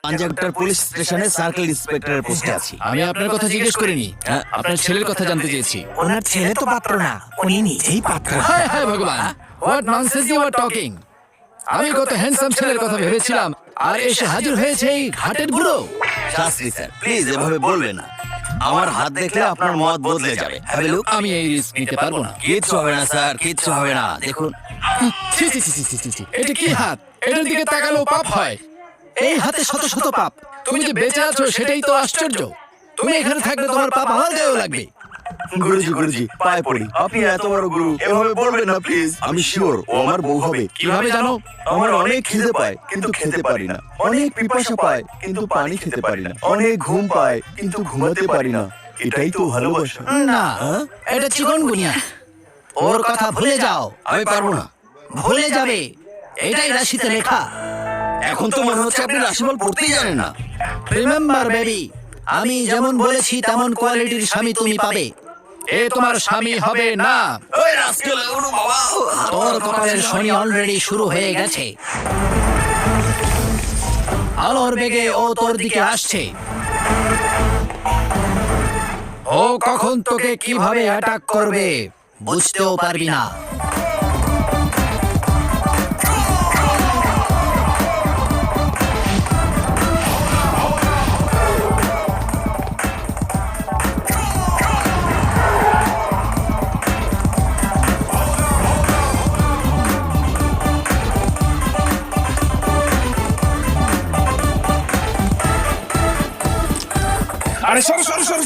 পাঞ্জাবটার police স্টেশনে circle ইন্সপেক্টরের পোস্টে আছি। আমি আপনার কথা জিজ্ঞেস করিনি, আপনার ছেলের কথা জানতে চেয়েছি। ওনার ছেলে তো পাত্র না, উনি নিজেই পাত্র। হায় হায় ভগবান, what nonsense you are talking. আমি কত হ্যান্ডসাম ছেলের কথা ভেবেছিলাম, আর এসে হাজির হয়েছে এই ঘাটের বুড়ো। শাস্ত্রী স্যার, প্লিজ এভাবে বলবেন না। আমার হাত দেখলে আপনার মত বদলে যাবে। Have a look. আমি এই রিস্ক নিতে পারবো না। কিচ্ছু হবে না স্যার, কিচ্ছু হবে না। দেখুন, ছি, ছি, ছি, ছি, ছি, ছি, ছি। এটা কি হাত? এটার দিকে তাকালেও পাপ হয়। এই হাতে শত শত পাপ। তুমি যে বেঁচে আছো সেটাই তো আশ্চর্য। তুমি এখানে থাকলে তোমার পাপ আমার গায়েও লাগবে। গুরুজি গুরুজি পায়ে পড়ি, আপনি এত বড় গুরু, এভাবে বলবেন না প্লিজ। আমি শিওর ও আমার বউ হবে। কিভাবে জানো? আমার অনেক খিদে পায় কিন্তু খেতে পারি না, অনেক পিপাসা পায় কিন্তু পানি খেতে পারি না, অনেক ঘুম পায় কিন্তু ঘুমাতে পারি না। এটাই তো ভালোবাসা। না, এটা চিকনগুনিয়া। ওর কথা ভুলে যাও। আমি পারবো না। ভুলে যাবে, এটাই রাশিতে লেখা। এখন তো মনে হচ্ছে আপনি রাশিফল পড়তেই জানেন না। রিমেম্বার বেবি, আমি যেমন বলেছি তেমন কোয়ালিটির স্বামী তুমি পাবে। এ তোমার স্বামী হবে না। ওই রাস্কেল, ওরে বাবা। তোর কপালের শনি অলরেডি শুরু হয়ে গেছে। আলোর বেগে ও তোর দিকে আসছে। ও কখন তোকে কিভাবে অ্যাটাক করবে বুঝতেও পারবি না। আরে সরো সরো সরো